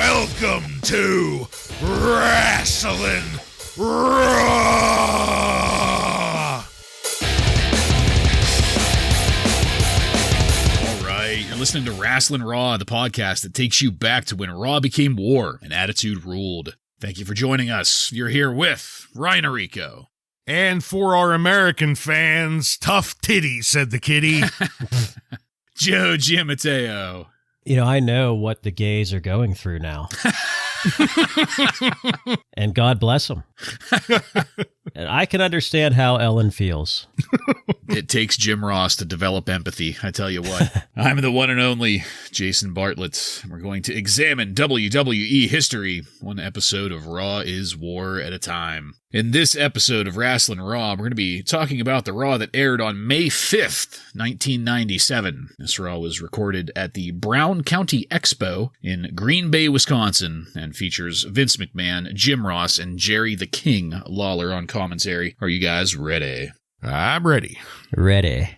Welcome to Wrasslin Raw! Alright, you're listening to Wrasslin Raw, the podcast that takes you back to when Raw became war and Attitude ruled. Thank you for joining us. You're here with Ryan Arico. And for our American fans, tough titty, said the kitty. Joe Giammatteo. You know, I know what the gays are going through now. And God bless them. And I can understand how Ellen feels. It takes Jim Ross to develop empathy, I tell you what. I'm the one and only Jason Bartlett. We're going to examine WWE history, one episode of Raw is War at a time. In this episode of Wrasslin Raw, we're going to be talking about the Raw that aired on May 5th, 1997. This Raw was recorded at the Brown County Expo in Green Bay, Wisconsin, and features Vince McMahon, Jim Ross, and Jerry the King Lawler on commentary. Are you guys ready? I'm ready. Ready.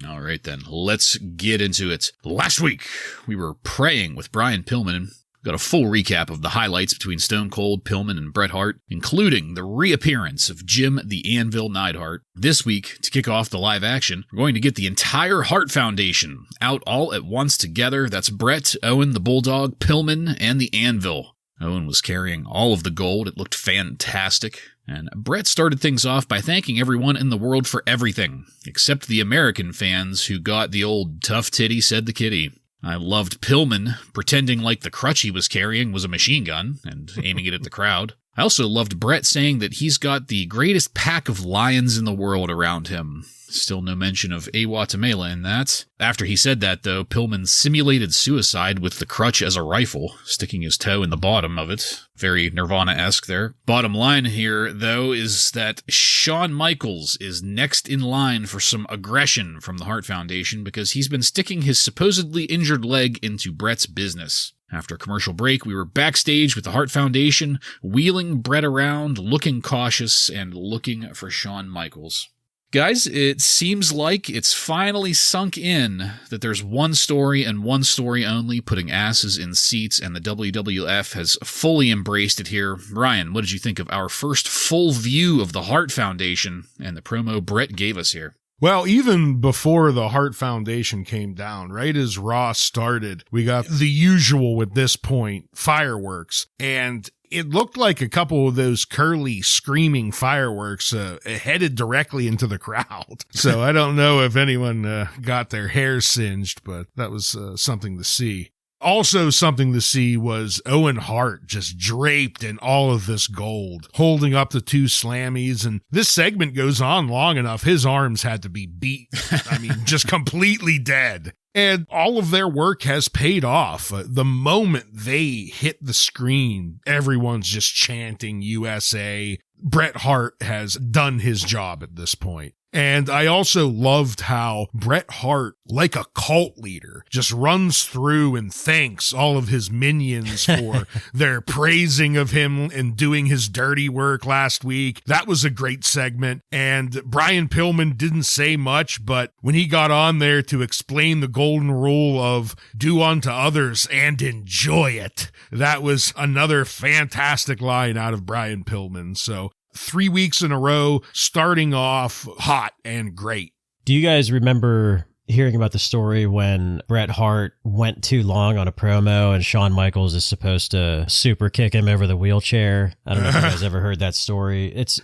All right, then. Let's get into it. Last week, we were praying with Brian Pillman. Got a full recap of the highlights between Stone Cold, Pillman, and Bret Hart, including the reappearance of Jim the Anvil Neidhart. This week, to kick off the live action, we're going to get the entire Hart Foundation out all at once together. That's Bret, Owen, the Bulldog, Pillman, and the Anvil. Owen was carrying all of the gold. It looked fantastic. And Bret started things off by thanking everyone in the world for everything, except the American fans who got the old tough titty, said the kitty. I loved Pillman pretending like the crutch he was carrying was a machine gun and aiming it at the crowd. I also loved Bret saying that he's got the greatest pack of lions in the world around him. Still no mention of Awa Tamela in that. After he said that, though, Pillman simulated suicide with the crutch as a rifle, sticking his toe in the bottom of it. Very Nirvana-esque there. Bottom line here, though, is that Shawn Michaels is next in line for some aggression from the Hart Foundation because he's been sticking his supposedly injured leg into Bret's business. After a commercial break, we were backstage with the Hart Foundation, wheeling Bret around, looking cautious, and looking for Shawn Michaels. Guys, it seems like it's finally sunk in that there's one story and one story only, putting asses in seats, and the WWF has fully embraced it here. Ryan, what did you think of our first full view of the Hart Foundation and the promo Bret gave us here? Well, even before the Hart Foundation came down, right as Raw started, we got the usual at this point, fireworks, and it looked like a couple of those curly, screaming fireworks headed directly into the crowd. So I don't know if anyone got their hair singed, but that was something to see. Also something to see was Owen Hart just draped in all of this gold, holding up the two slammies, and this segment goes on long enough, his arms had to be beat. I mean, just completely dead. And all of their work has paid off. The moment they hit the screen, everyone's just chanting USA. Bret Hart has done his job at this point. And I also loved how Bret Hart, like a cult leader, just runs through and thanks all of his minions for their praising of him and doing his dirty work last week. That was a great segment. And Brian Pillman didn't say much, but when he got on there to explain the golden rule of do unto others and enjoy it, that was another fantastic line out of Brian Pillman. So 3 weeks in a row, starting off hot and great. Do you guys remember hearing about the story when Bret Hart went too long on a promo and Shawn Michaels is supposed to super kick him over the wheelchair? I don't know if you guys ever heard that story. It's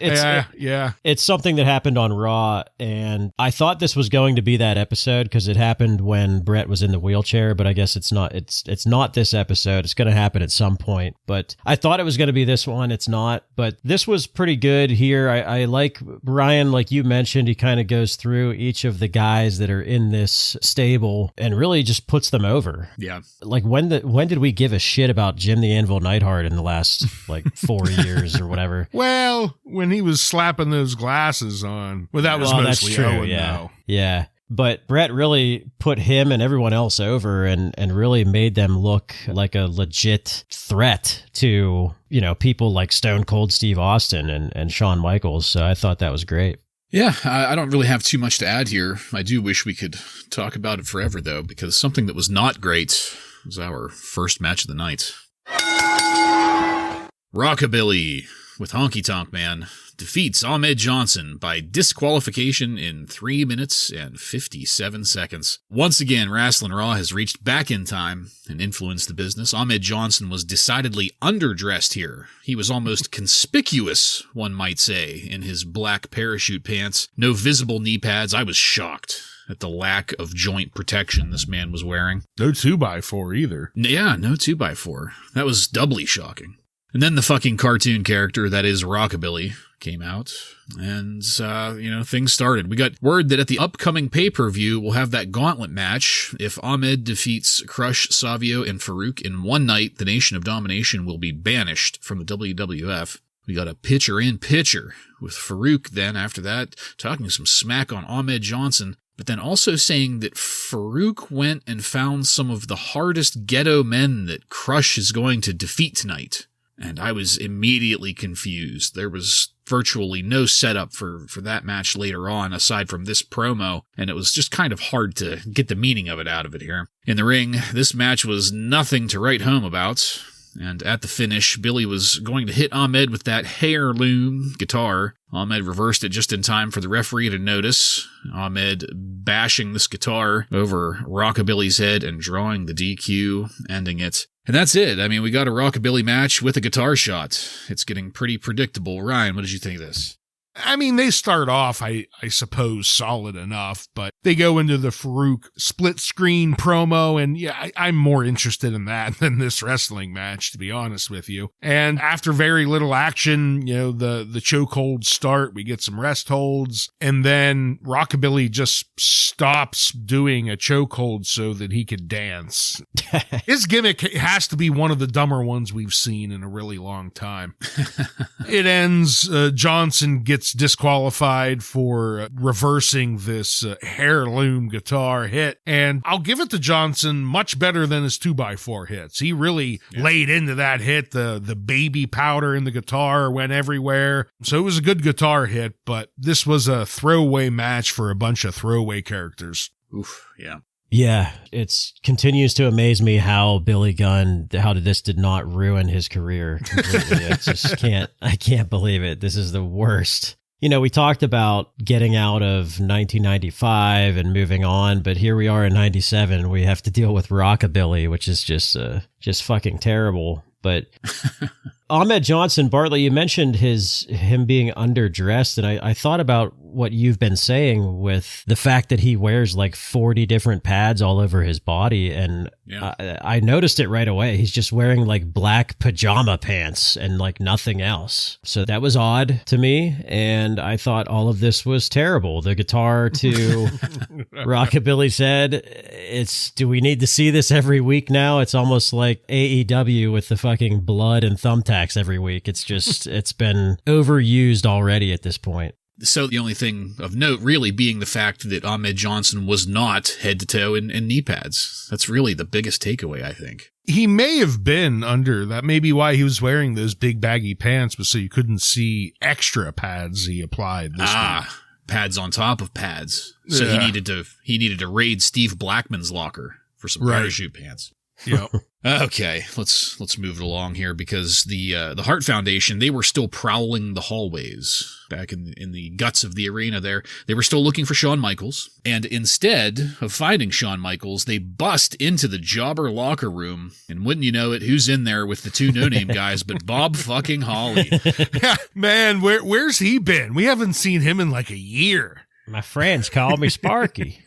something that happened on Raw, and I thought this was going to be that episode because it happened when Bret was in the wheelchair, but I guess it's not. It's not this episode. It's going to happen at some point, but I thought it was going to be this one. It's not, but this was pretty good here. I like Brian, like you mentioned, he kind of goes through each of the guys that are in this stable and really just puts them over. Yeah. Like when did we give a shit about Jim the Anvil Neidhart in the last like 4 years or whatever? Well, when he was slapping those glasses on. Well, that was mostly that's true. Owen, Yeah. though. Yeah. But Bret really put him and everyone else over and really made them look like a legit threat to, you know, people like Stone Cold Steve Austin and Shawn Michaels. So I thought that was great. Yeah, I don't really have too much to add here. I do wish we could talk about it forever, though, because something that was not great was our first match of the night. Rockabilly with Honky Tonk Man defeats Ahmed Johnson by disqualification in 3 minutes and 57 seconds. Once again, Wrasslin Raw has reached back in time and influenced the business. Ahmed Johnson was decidedly underdressed here. He was almost conspicuous, one might say, in his black parachute pants. No visible knee pads. I was shocked at the lack of joint protection this man was wearing. No 2x4 either. Yeah, no 2x4. That was doubly shocking. And then the fucking cartoon character that is Rockabilly came out, and, things started. We got word that at the upcoming pay-per-view, we'll have that gauntlet match. If Ahmed defeats Crush, Savio, and Farouk in one night, the Nation of Domination will be banished from the WWF. We got a pitcher-in-pitcher with Farouk then after that, talking some smack on Ahmed Johnson, but then also saying that Farouk went and found some of the hardest ghetto men that Crush is going to defeat tonight. And I was immediately confused. There was virtually no setup for that match later on, aside from this promo, and it was just kind of hard to get the meaning of it out of it here. In the ring, this match was nothing to write home about, and at the finish, Billy was going to hit Ahmed with that heirloom guitar. Ahmed reversed it just in time for the referee to notice. Ahmed bashing this guitar over Rockabilly's head and drawing the DQ, ending it. And that's it. I mean, we got a Rockabilly match with a guitar shot. It's getting pretty predictable. Ryan, what did you think of this? I mean, they start off, I suppose, solid enough, but they go into the Farouk split screen promo, and yeah, I'm more interested in that than this wrestling match, to be honest with you. And after very little action, the chokeholds start, we get some rest holds, and then Rockabilly just stops doing a chokehold so that he could dance. His gimmick has to be one of the dumber ones we've seen in a really long time. It ends, Johnson gets disqualified for reversing this heirloom guitar hit, and I'll give it to Johnson, much better than his 2x4 hits. He really laid into that hit. The baby powder in the guitar went everywhere, so it was a good guitar hit, but this was a throwaway match for a bunch of throwaway characters. Oof, yeah. Yeah, it continues to amaze me how Billy Gunn, how this did not ruin his career completely. I can't believe it. This is the worst. We talked about getting out of 1995 and moving on, but here we are in 97. We have to deal with Rockabilly, which is just fucking terrible. But Ahmed Johnson, Bartlett, you mentioned him being underdressed, and I thought about what you've been saying with the fact that he wears like 40 different pads all over his body, and I noticed it right away. He's just wearing like black pajama pants and like nothing else. So that was odd to me, and I thought all of this was terrible. The guitar to Rockabilly said, do we need to see this every week now? It's almost like AEW with the fucking blood and thumbtacks every week. It's been overused already at this point. So the only thing of note really being the fact that Ahmed Johnson was not head to toe in knee pads. That's really the biggest takeaway, I think. He may have been under. That may be why he was wearing those big baggy pants, was so you couldn't see extra pads he applied this week. Pads on top of pads. So he needed to raid Steve Blackman's locker for some parachute pants. Yep. Okay, let's move it along here, because the Hart Foundation, they were still prowling the hallways back in the guts of the arena there. They were still looking for Shawn Michaels, and instead of finding Shawn Michaels, they bust into the jobber locker room, and wouldn't you know it, who's in there with the two no-name guys but Bob fucking Holly. Man, where's he been? We haven't seen him in like a year. My friends call me Sparky.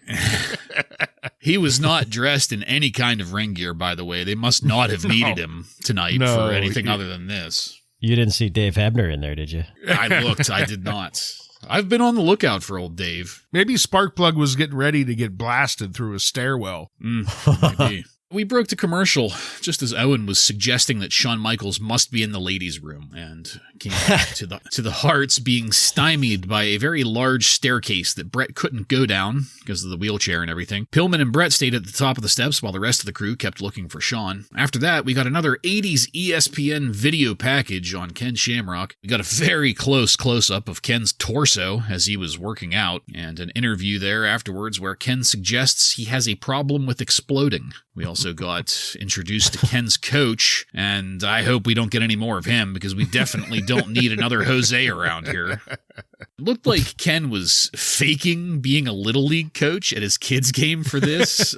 He was not dressed in any kind of ring gear, by the way. They must not have needed him tonight for anything other than this. You didn't see Dave Hebner in there, did you? I looked. I did not. I've been on the lookout for old Dave. Maybe Sparkplug was getting ready to get blasted through a stairwell. Maybe. We broke to commercial just as Owen was suggesting that Shawn Michaels must be in the ladies' room, and came back to the Harts being stymied by a very large staircase that Brett couldn't go down because of the wheelchair and everything. Pillman and Brett stayed at the top of the steps while the rest of the crew kept looking for Shawn. After that, we got another 80s ESPN video package on Ken Shamrock. We got a very close-up of Ken's torso as he was working out, and an interview there afterwards where Ken suggests he has a problem with exploding. We also got introduced to Ken's coach, and I hope we don't get any more of him because we definitely don't need another Jose around here. It looked like Ken was faking being a Little League coach at his kids' game for this.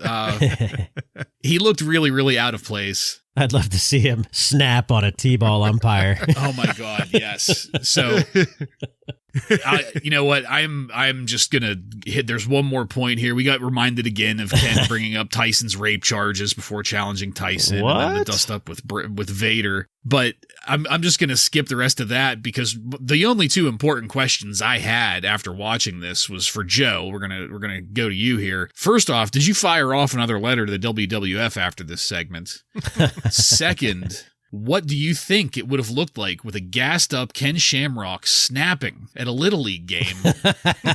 He looked really, really out of place. I'd love to see him snap on a T-ball umpire. Oh my God, yes. So, you know what? I'm just gonna hit. There's one more point here. We got reminded again of Ken bringing up Tyson's rape charges before challenging Tyson, What? and then the dust up with Vader. But I'm just gonna skip the rest of that because the only two important questions I had after watching this was for Joe. We're gonna go to you here. First off, did you fire off another letter to the WWF after this segment? Second, what do you think it would have looked like with a gassed up Ken Shamrock snapping at a Little League game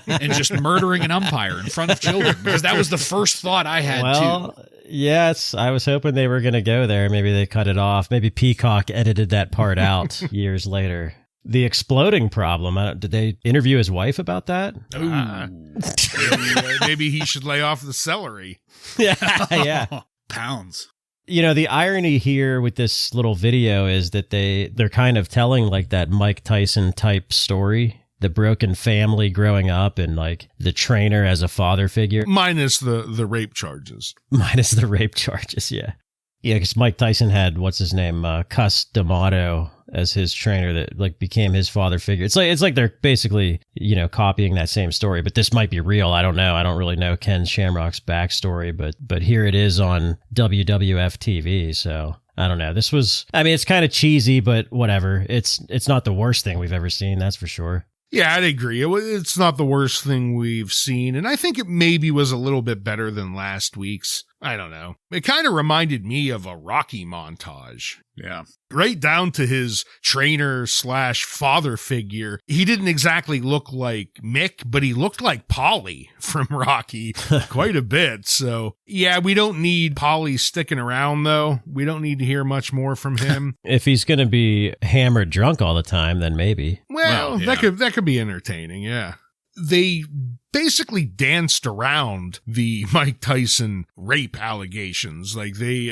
and just murdering an umpire in front of children? Because that was the first thought I had, too. Yes, I was hoping they were going to go there. Maybe they cut it off. Maybe Peacock edited that part out years later. The exploding problem, did they interview his wife about that? Maybe he should lay off the celery. Yeah. Pounds. You know, the irony here with this little video is that they're kind of telling like that Mike Tyson type story, the broken family growing up and like the trainer as a father figure. Minus the rape charges. Minus the rape charges, yeah. Yeah, because Mike Tyson had, what's his name, Cus D'Amato as his trainer that like became his father figure. It's like they're basically, you know, copying that same story, but this might be real. I don't know. I don't really know Ken Shamrock's backstory, but here it is on WWF TV. So I don't know. This was, I mean, it's kind of cheesy, but whatever. It's not the worst thing we've ever seen. That's for sure. Yeah, I'd agree. It's not the worst thing we've seen, and I think it maybe was a little bit better than last week's. I don't know. It kind of reminded me of a Rocky montage. Yeah. Right down to his trainer/father figure. He didn't exactly look like Mick, but he looked like Polly from Rocky quite a bit. So, yeah, we don't need Polly sticking around, though. We don't need to hear much more from him. If he's going to be hammered drunk all the time, then maybe. Well, yeah. that could be entertaining, yeah. They basically danced around the Mike Tyson rape allegations. Like they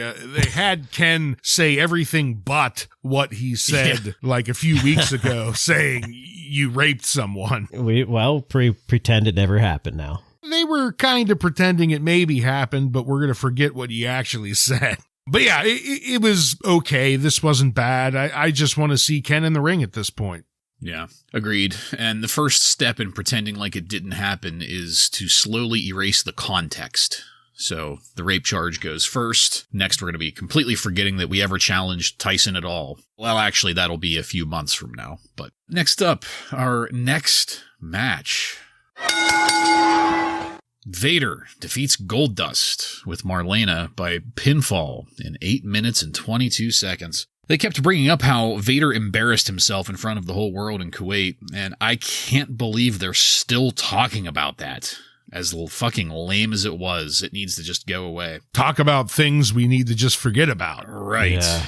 had Ken say everything but what he said like a few weeks ago, saying you raped someone. Pretend it never happened now. They were kind of pretending it maybe happened, but we're going to forget what he actually said. But yeah, it was okay. This wasn't bad. I just want to see Ken in the ring at this point. Yeah, agreed. And the first step in pretending like it didn't happen is to slowly erase the context. So the rape charge goes first. Next, we're going to be completely forgetting that we ever challenged Tyson at all. Well, actually, that'll be a few months from now. But next up, our next match. Vader defeats Goldust with Marlena by pinfall in 8 minutes and 22 seconds. They kept bringing up how Vader embarrassed himself in front of the whole world in Kuwait, and I can't believe they're still talking about that. As fucking lame as it was, it needs to just go away. Talk about things we need to just forget about. Right. Yeah.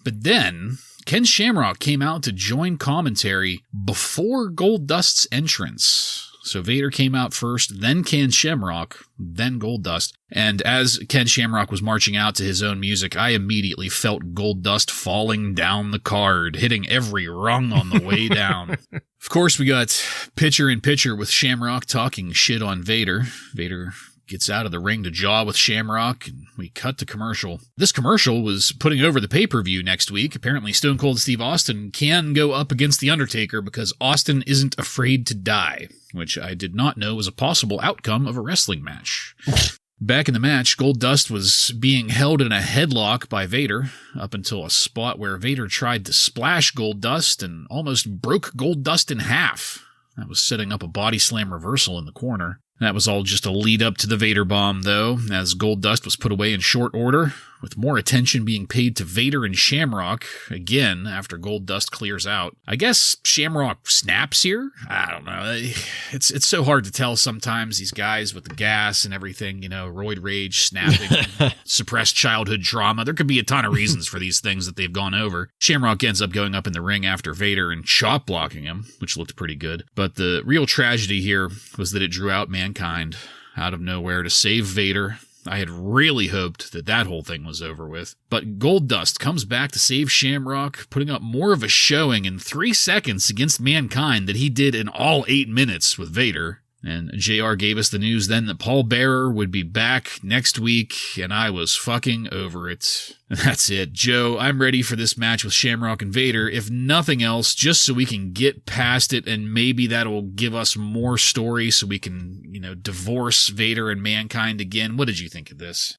But then, Ken Shamrock came out to join commentary before Goldust's entrance. So Vader came out first, then Ken Shamrock, then Goldust. And as Ken Shamrock was marching out to his own music, I immediately felt Goldust falling down the card, hitting every rung on the way down. Of course, we got picture-in-picture with Shamrock talking shit on Vader. Vader gets out of the ring to jaw with Shamrock, and we cut to commercial. This commercial was putting over the pay-per-view next week. Apparently, Stone Cold Steve Austin can go up against The Undertaker because Austin isn't afraid to die, which I did not know was a possible outcome of a wrestling match. Back in the match, Goldust was being held in a headlock by Vader up until a spot where Vader tried to splash Goldust and almost broke Goldust in half. That was setting up a body slam reversal in the corner. That was all just a lead up to the Vader bomb, though, as Goldust was put away in short order, with more attention being paid to Vader and Shamrock, again, after Goldust clears out. I guess Shamrock snaps here? I don't know. It's so hard to tell sometimes, these guys with the gas and everything, you know, roid rage, snapping, suppressed childhood trauma. There could be a ton of reasons for these things that they've gone over. Shamrock ends up going up in the ring after Vader and chop blocking him, which looked pretty good. But the real tragedy here was that it drew out Mankind out of nowhere to save Vader. I had really hoped that that whole thing was over with. But Goldust comes back to save Shamrock, putting up more of a showing in 3 seconds against Mankind than he did in all 8 minutes with Vader. And JR gave us the news then that Paul Bearer would be back next week, and I was fucking over it. That's it. Joe, I'm ready for this match with Shamrock and Vader, if nothing else, just so we can get past it, and maybe that'll give us more story so we can, divorce Vader and Mankind again. What did you think of this?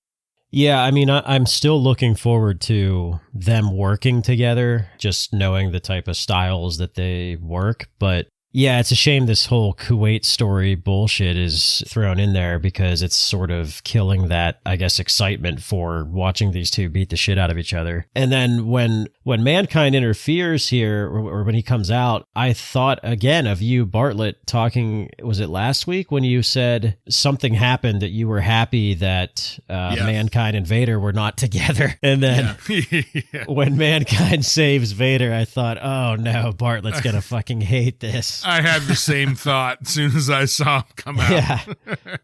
Yeah, I mean, I'm still looking forward to them working together, just knowing the type of styles that they work, but yeah, it's a shame this whole Kuwait story bullshit is thrown in there because it's sort of killing that, I guess, excitement for watching these two beat the shit out of each other. And then when Mankind interferes here, or when he comes out, I thought again of you, Bartlett, talking, was it last week when you said something happened that you were happy that Mankind and Vader were not together? And then when Mankind saves Vader, I thought, oh no, Bartlett's gonna fucking hate this. I had the same thought as soon as I saw him come out. Yeah.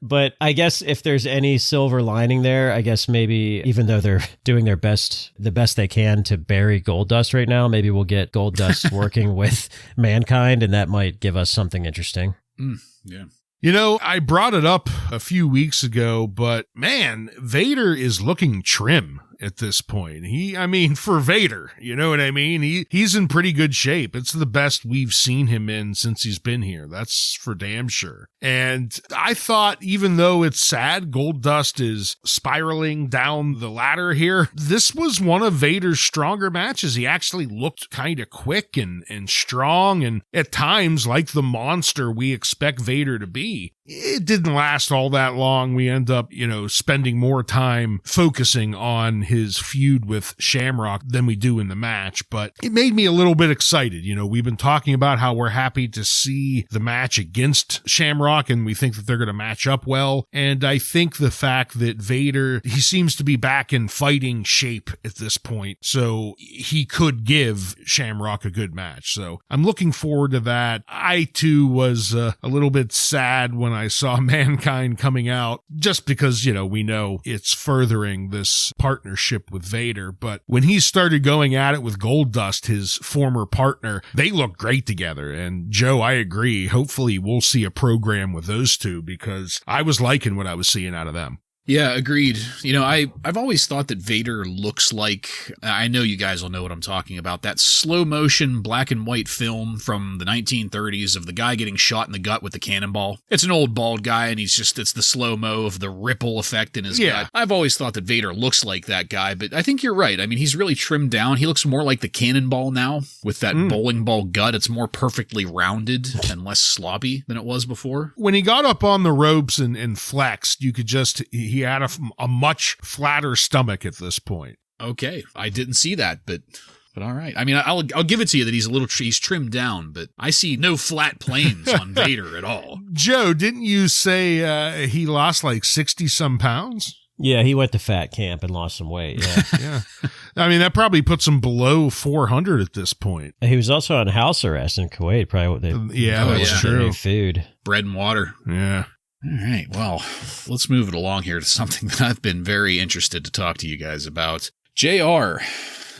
But I guess if there's any silver lining there, I guess maybe even though they're doing their best, the best they can to bury Goldust right now, maybe we'll get Goldust working with Mankind, and that might give us something interesting. Yeah. I brought it up a few weeks ago, but man, Vader is looking trim at this point. For Vader, you know what I mean? He's in pretty good shape. It's the best we've seen him in since he's been here. That's for damn sure. And I thought, even though it's sad, Goldust is spiraling down the ladder here, this was one of Vader's stronger matches. He actually looked kind of quick and strong, and at times like the monster we expect Vader to be. It didn't last all that long. We end up, spending more time focusing on his feud with Shamrock than we do in the match, but it made me a little bit excited. We've been talking about how we're happy to see the match against Shamrock, and we think that they're going to match up well. And I think the fact that Vader, he seems to be back in fighting shape at this point, so he could give Shamrock a good match. So I'm looking forward to that. I too was a little bit sad when I saw Mankind coming out, just because, we know it's furthering this partnership with Vader. But when he started going at it with Goldust, his former partner, they look great together. And Joe, I agree. Hopefully we'll see a program with those two, because I was liking what I was seeing out of them. Yeah, agreed. I've always thought that Vader looks like, I know you guys will know what I'm talking about, that slow motion black and white film from the 1930s of the guy getting shot in the gut with the cannonball. It's an old bald guy, and it's the slow-mo of the ripple effect in his gut. I've always thought that Vader looks like that guy, but I think you're right. He's really trimmed down. He looks more like the cannonball now with that bowling ball gut. It's more perfectly rounded and less sloppy than it was before. When he got up on the ropes and flexed, you could he had a much flatter stomach at this point. Okay, I didn't see that, but all right. I'll give it to you that he's trimmed down, but I see no flat planes on Vader at all. Joe, didn't you say he lost like 60 some pounds? Yeah, he went to fat camp and lost some weight. Yeah. Yeah. That probably puts him below 400 at this point. He was also on house arrest in Kuwait. Probably what they that's true. Food, bread and water. Yeah. All right, well, let's move it along here to something that I've been very interested to talk to you guys about. JR,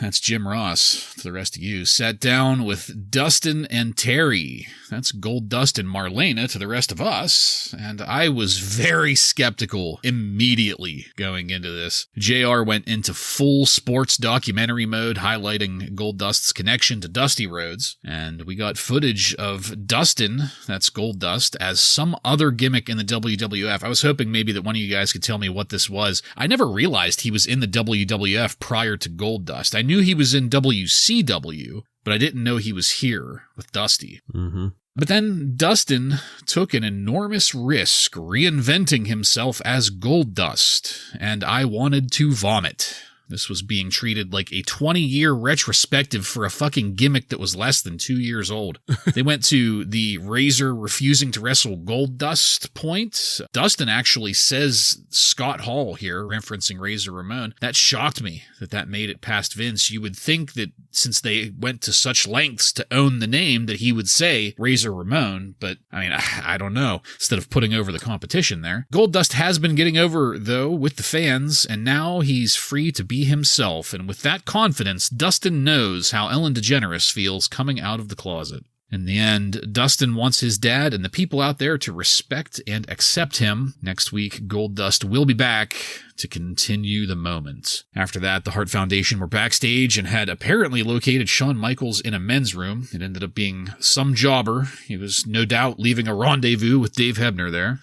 that's Jim Ross, to the rest of you, sat down with Dustin and Terry. That's Goldust and Marlena to the rest of us. And I was very skeptical immediately going into this. JR went into full sports documentary mode, highlighting Goldust's connection to Dusty Rhodes. And we got footage of Dustin, that's Goldust, as some other gimmick in the WWF. I was hoping maybe that one of you guys could tell me what this was. I never realized he was in the WWF prior to Goldust. I knew he was in WCW, but I didn't know he was here with Dusty. Mm-hmm. But then Dustin took an enormous risk reinventing himself as Goldust, and I wanted to vomit. This was being treated like a 20-year retrospective for a fucking gimmick that was less than 2 years old. They went to the Razor refusing to wrestle Goldust point. Dustin actually says Scott Hall here, referencing Razor Ramon. That shocked me that made it past Vince. You would think that since they went to such lengths to own the name that he would say Razor Ramon, but I mean, I don't know, instead of putting over the competition there. Goldust has been getting over, though, with the fans, and now he's free to be himself, and with that confidence, Dustin knows how Ellen DeGeneres feels coming out of the closet. In the end, Dustin wants his dad and the people out there to respect and accept him. Next week, Goldust will be back to continue the moment. After that, the Hart Foundation were backstage and had apparently located Shawn Michaels in a men's room. It ended up being some jobber. He was no doubt leaving a rendezvous with Dave Hebner there.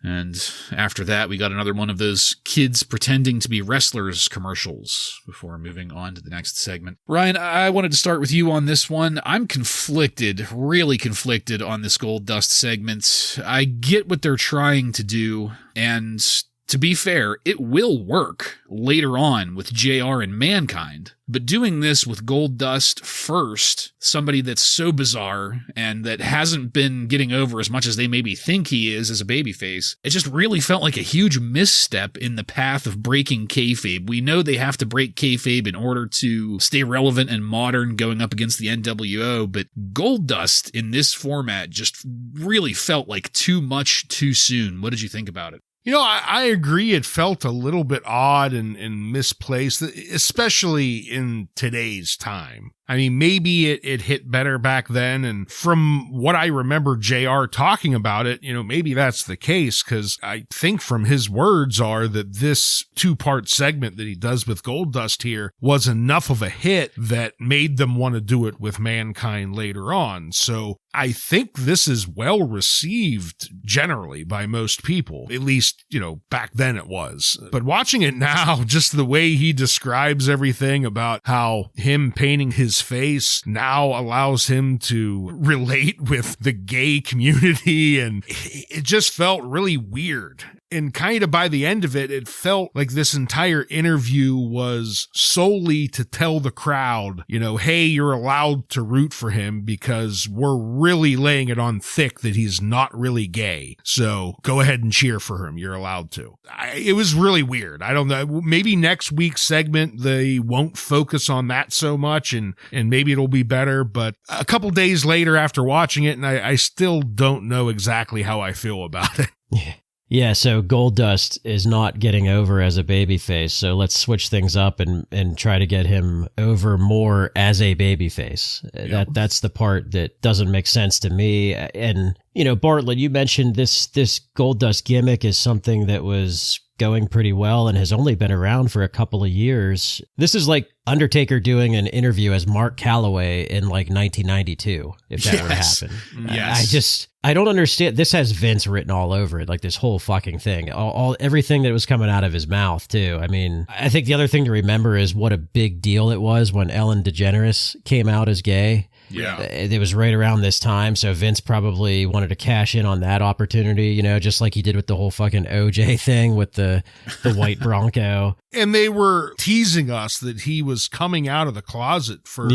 And after that, we got another one of those kids pretending to be wrestlers commercials before moving on to the next segment. Ryan, I wanted to start with you on this one. I'm conflicted, really conflicted on this Goldust segment. I get what they're trying to do, and to be fair, it will work later on with JR and Mankind, but doing this with Goldust first, somebody that's so bizarre and that hasn't been getting over as much as they maybe think he is as a babyface, it just really felt like a huge misstep in the path of breaking kayfabe. We know they have to break kayfabe in order to stay relevant and modern going up against the NWO, but Goldust in this format just really felt like too much too soon. What did you think about it? You know, I agree. It felt a little bit odd and misplaced, especially in today's time. I mean, maybe it hit better back then. And from what I remember JR talking about it, you know, maybe that's the case, because I think from his words are that this 2-part segment that he does with Goldust here was enough of a hit that made them want to do it with Mankind later on. So I think this is well received generally by most people, at least, you know, back then it was. But watching it now, just the way he describes everything about how him painting his face now allows him to relate with the gay community, and it just felt really weird. And kind of by the end of it, it felt like this entire interview was solely to tell the crowd, you know, hey, you're allowed to root for him because we're really laying it on thick that he's not really gay. So go ahead and cheer for him. You're allowed to. It was really weird. I don't know. Maybe next week's segment, they won't focus on that so much, and maybe it'll be better. But a couple days later after watching it, and I still don't know exactly how I feel about it. Yeah. Yeah, so Goldust is not getting over as a babyface, so let's switch things up and try to get him over more as a babyface. Yep. That's the part that doesn't make sense to me. And, you know, Bartlett, you mentioned this Goldust gimmick is something that was going pretty well and has only been around for a couple of years. This is like Undertaker doing an interview as Mark Calloway in like 1992, if that ever happened. Yes. I don't understand. This has Vince written all over it, like this whole fucking thing. Everything that was coming out of his mouth, too. I mean, I think the other thing to remember is what a big deal it was when Ellen DeGeneres came out as gay. Yeah. It was right around this time, so Vince probably wanted to cash in on that opportunity, you know, just like he did with the whole fucking OJ thing with the white Bronco. And they were teasing us that he was coming out of the closet for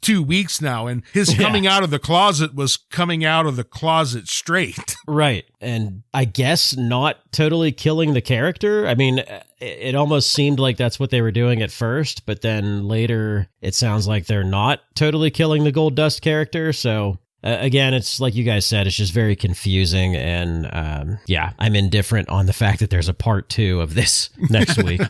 2 weeks now, and his coming out of the closet was coming out of the closet straight. Right. And I guess not totally killing the character. I mean, it almost seemed like that's what they were doing at first, but then later it sounds like they're not totally killing the Goldust character. So again, it's like you guys said, it's just very confusing. And I'm indifferent on the fact that there's a part 2 of this next week.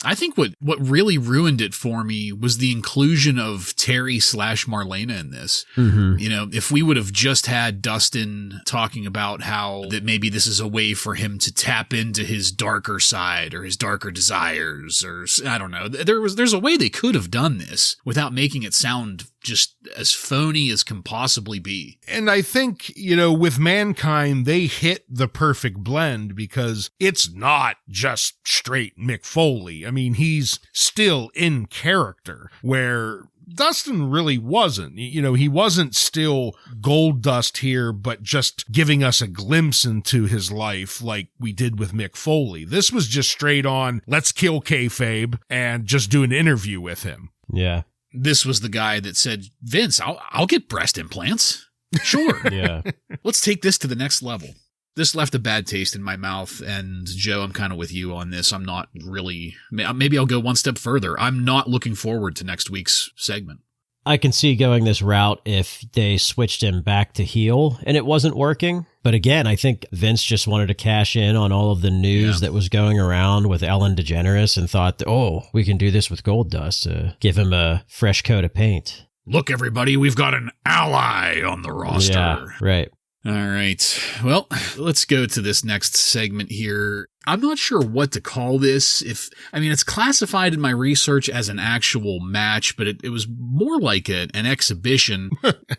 I think what really ruined it for me was the inclusion of Terry/Marlena in this. Mm-hmm. You know, if we would have just had Dustin talking about how that maybe this is a way for him to tap into his darker side or his darker desires, or I don't know. There's a way they could have done this without making it sound just as phony as can possibly be. And I think, you know, with Mankind, they hit the perfect blend because it's not just straight Mick Foley. I mean, he's still in character, where Dustin really wasn't. You know, he wasn't still Goldust here, but just giving us a glimpse into his life like we did with Mick Foley. This was just straight on, let's kill kayfabe and just do an interview with him. Yeah. This was the guy that said, Vince, I'll get breast implants. Sure. Yeah. Let's take this to the next level. This left a bad taste in my mouth, and Joe, I'm kind of with you on this. I'm not really, maybe I'll go one step further. I'm not looking forward to next week's segment. I can see going this route if they switched him back to heel and it wasn't working. But again, I think Vince just wanted to cash in on all of the news that was going around with Ellen DeGeneres and thought, oh, we can do this with Goldust to give him a fresh coat of paint. Look, everybody, we've got an ally on the roster. Yeah, right. All right. Well, let's go to this next segment here. I'm not sure what to call this. It's classified in my research as an actual match, but it was more like an exhibition.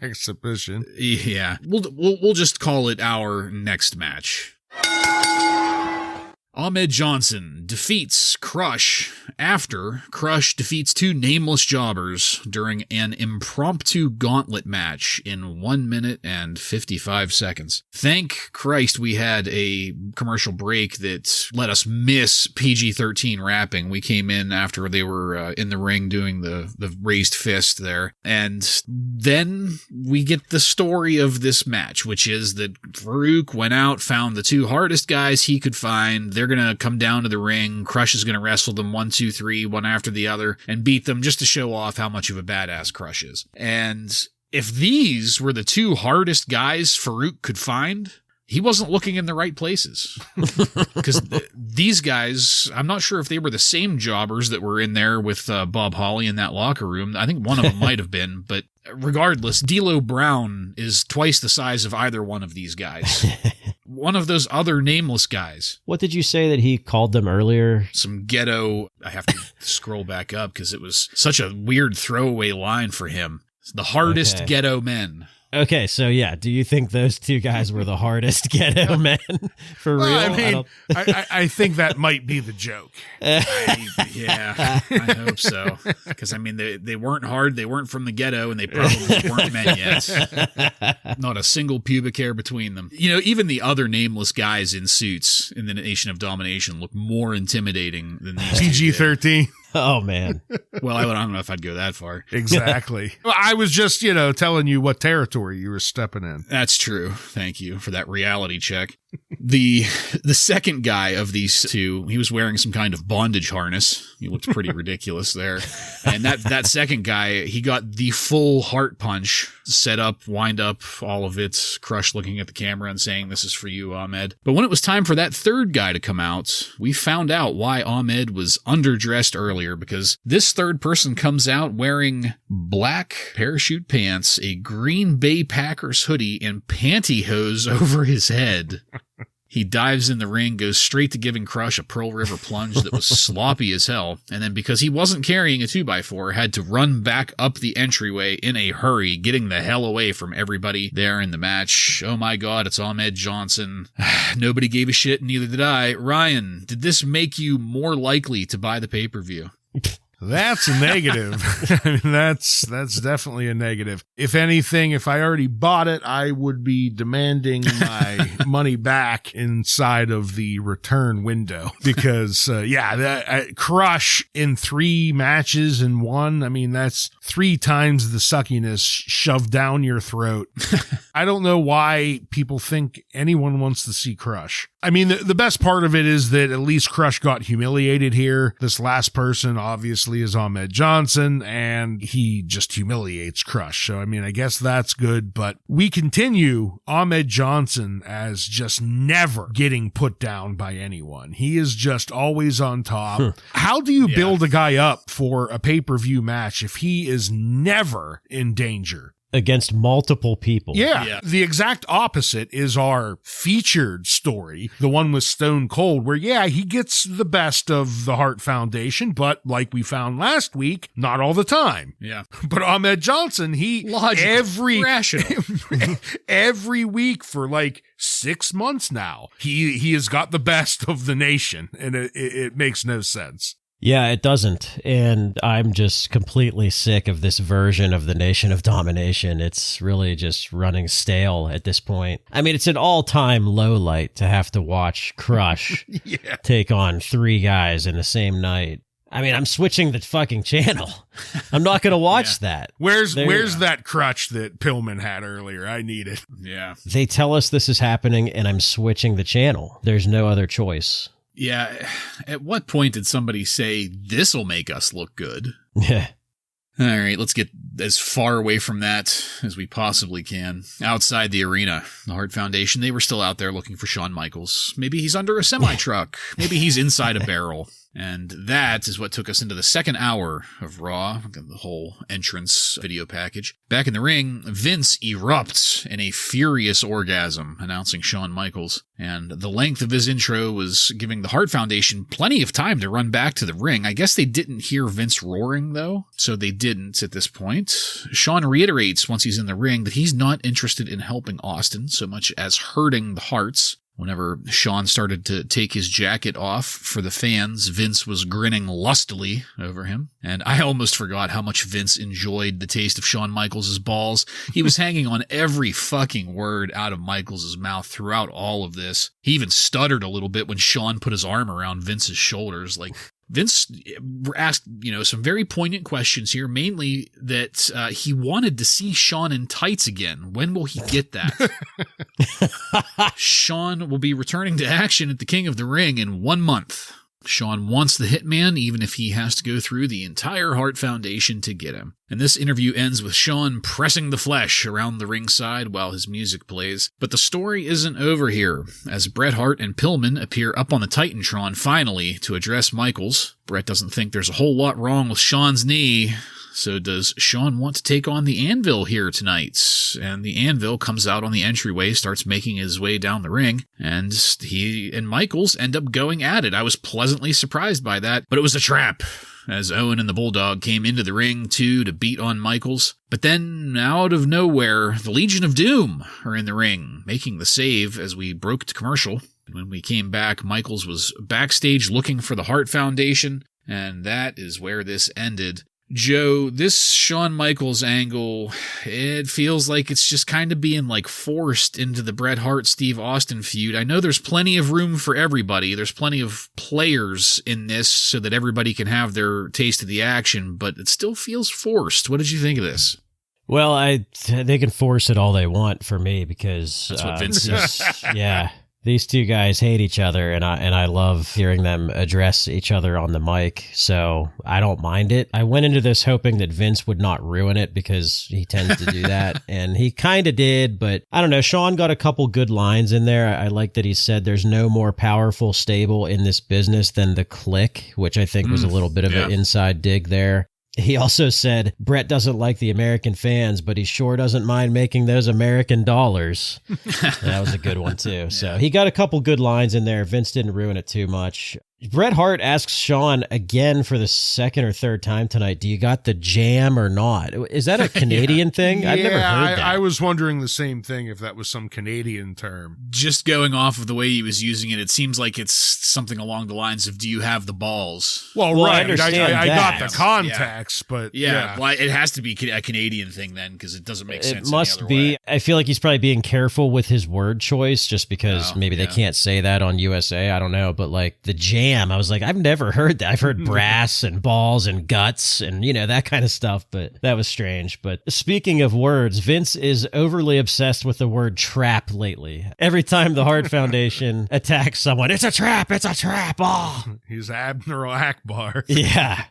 Exhibition. Yeah. We'll just call it our next match. Ahmed Johnson defeats Crush after Crush defeats two nameless jobbers during an impromptu gauntlet match in 1 minute and 55 seconds. Thank Christ we had a commercial break that let us miss PG-13 rapping. We came in after they were in the ring doing the raised fist there. And then we get the story of this match, which is that Farouk went out, found the two hardest guys he could find. They're going to come down to the ring. Crush is going to wrestle them 1, 2, 3, one after the other, and beat them just to show off how much of a badass Crush is. And if these were the two hardest guys Farouk could find, he wasn't looking in the right places. Because these guys, I'm not sure if they were the same jobbers that were in there with Bob Holly in that locker room. I think one of them might have been, but regardless, D'Lo Brown is twice the size of either one of these guys. One of those other nameless guys. What did you say that he called them earlier? Some ghetto. I have to scroll back up because it was such a weird throwaway line for him. The hardest ghetto men. Okay, so yeah, do you think those two guys were the hardest ghetto men for real? I think that might be the joke. I hope so. Because, they weren't hard, they weren't from the ghetto, and they probably weren't men yet. Not a single pubic hair between them. Even the other nameless guys in suits in the Nation of Domination look more intimidating than these PG-13. Oh, man. Well, I don't know if I'd go that far. Exactly. Well, I was just, telling you what territory you were stepping in. That's true. Thank you for that reality check. The second guy of these two, he was wearing some kind of bondage harness. He looked pretty ridiculous there. And that second guy, he got the full heart punch set up, wind up, all of it, Crush looking at the camera and saying, "This is for you, Ahmed." But when it was time for that third guy to come out, we found out why Ahmed was underdressed earlier, because this third person comes out wearing black parachute pants, a Green Bay Packers hoodie, and pantyhose over his head. He dives in the ring, goes straight to giving Crush a Pearl River plunge that was sloppy as hell, and then because he wasn't carrying a 2x4, had to run back up the entryway in a hurry, getting the hell away from everybody there in the match. Oh my god, it's Ahmed Johnson. Nobody gave a shit, neither did I. Ryan, did this make you more likely to buy the pay-per-view? That's a negative. That's definitely a negative. If anything, if I already bought it, I would be demanding my money back inside of the return window because, Crush in 3 matches in one. That's 3 times the suckiness shoved down your throat. I don't know why people think anyone wants to see Crush. The best part of it is that at least Crush got humiliated here. This last person obviously is Ahmed Johnson, and he just humiliates Crush. So, I guess that's good, but we continue Ahmed Johnson as just never getting put down by anyone. He is just always on top. How do you build a guy up for a pay-per-view match if he is never in danger? Against multiple people. Yeah. The exact opposite is our featured story, the one with Stone Cold, where, he gets the best of the Hart Foundation, but like we found last week, not all the time. Yeah. But Ahmed Johnson, rational. every week for like 6 months now, he has got the best of the nation, and it makes no sense. Yeah, it doesn't. And I'm just completely sick of this version of the Nation of Domination. It's really just running stale at this point. It's an all-time low light to have to watch Crush take on 3 guys in the same night. I mean, I'm switching the fucking channel. I'm not going to watch that. Where's that crutch that Pillman had earlier? I need it. Yeah. They tell us this is happening, and I'm switching the channel. There's no other choice. Yeah. At what point did somebody say, this'll make us look good? Yeah. All right, let's get as far away from that as we possibly can. Outside the arena, the Hart Foundation, they were still out there looking for Shawn Michaels. Maybe he's under a semi-truck. Maybe he's inside a barrel. And that is what took us into the second hour of Raw, the whole entrance video package. Back in the ring, Vince erupts in a furious orgasm, announcing Shawn Michaels. And the length of his intro was giving the Hart Foundation plenty of time to run back to the ring. I guess they didn't hear Vince roaring, though, so they didn't at this point. Shawn reiterates once he's in the ring that he's not interested in helping Austin so much as hurting the Harts. Whenever Shawn started to take his jacket off for the fans, Vince was grinning lustily over him. And I almost forgot how much Vince enjoyed the taste of Shawn Michaels' balls. He was hanging on every fucking word out of Michaels' mouth throughout all of this. He even stuttered a little bit when Shawn put his arm around Vince's shoulders. Like, Vince asked, some very poignant questions here, mainly that he wanted to see Shawn in tights again. When will he get that? Shawn will be returning to action at the King of the Ring in 1 month. Shawn wants the Hitman, even if he has to go through the entire Hart Foundation to get him. And this interview ends with Shawn pressing the flesh around the ringside while his music plays. But the story isn't over here, as Bret Hart and Pillman appear up on the Titantron finally to address Michaels. Bret doesn't think there's a whole lot wrong with Shawn's knee. So does Shawn want to take on the Anvil here tonight? And the Anvil comes out on the entryway, starts making his way down the ring, and he and Michaels end up going at it. I was pleasantly surprised by that, but it was a trap, as Owen and the Bulldog came into the ring too to beat on Michaels. But then, out of nowhere, the Legion of Doom are in the ring, making the save as we broke to commercial. And when we came back, Michaels was backstage looking for the Hart Foundation, and that is where this ended. Joe, this Shawn Michaels angle, it feels like it's just kind of being forced into the Bret Hart-Steve Austin feud. I know there's plenty of room for everybody. There's plenty of players in this so that everybody can have their taste of the action, but it still feels forced. What did you think of this? Well, they can force it all they want for me because that's what Vince says. Yeah. These two guys hate each other, and I love hearing them address each other on the mic, so I don't mind it. I went into this hoping that Vince would not ruin it because he tends to do that, and he kind of did, but I don't know. Shawn got a couple good lines in there. I like that he said there's no more powerful stable in this business than the Clique, which I think was a little bit of an inside dig there. He also said, Bret doesn't like the American fans, but he sure doesn't mind making those American dollars. That was a good one, too. So he got a couple good lines in there. Vince didn't ruin it too much. Bret Hart asks Shawn again for the second or third time tonight, do you got the jam or not? Is that a Canadian thing? I've never heard that. I was wondering the same thing, if that was some Canadian term. Just going off of the way he was using it, it seems like it's something along the lines of, do you have the balls? Well right. I got the context, but Well, it has to be a Canadian thing then, because it doesn't make sense. It must be. I feel like he's probably being careful with his word choice just because maybe they can't say that on USA. I don't know. But the jam, I was like, I've never heard that. I've heard brass and balls and guts and, that kind of stuff, but that was strange. But speaking of words, Vince is overly obsessed with the word trap lately. Every time the Hart Foundation attacks someone, it's a trap, oh! He's Admiral Akbar. Yeah.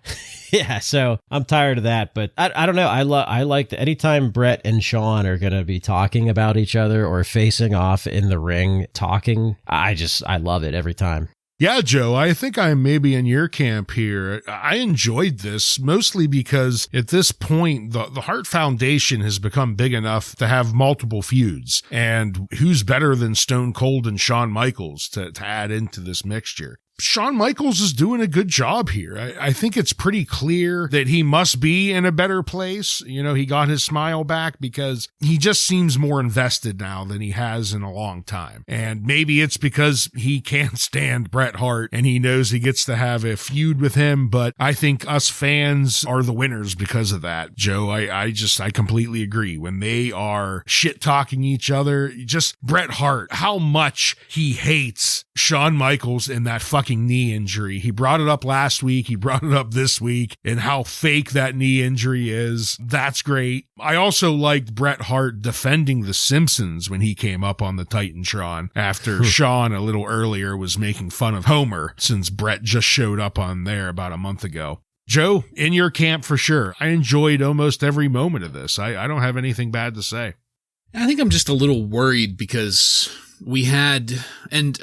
Yeah, so I'm tired of that, but I don't know. I like that anytime Bret and Shawn are going to be talking about each other or facing off in the ring talking, I love it every time. Yeah, Joe, I think I'm maybe in your camp here. I enjoyed this mostly because at this point, the Hart Foundation has become big enough to have multiple feuds. And who's better than Stone Cold and Shawn Michaels to add into this mixture? Shawn Michaels is doing a good job here. I think it's pretty clear that he must be in a better place. He got his smile back because he just seems more invested now than he has in a long time. And maybe it's because he can't stand Bret Hart and he knows he gets to have a feud with him. But I think us fans are the winners because of that, Joe. I completely agree. When they are shit-talking each other, just Bret Hart, how much he hates Shawn Michaels in that fucking fucking knee injury. He brought it up last week. He brought it up this week and how fake that knee injury is. That's great. I also liked Bret Hart defending The Simpsons when he came up on the Titantron after Sean a little earlier was making fun of Homer since Bret just showed up on there about a month ago. Joe, in your camp for sure. I enjoyed almost every moment of this. I don't have anything bad to say. I think I'm just a little worried because we had, and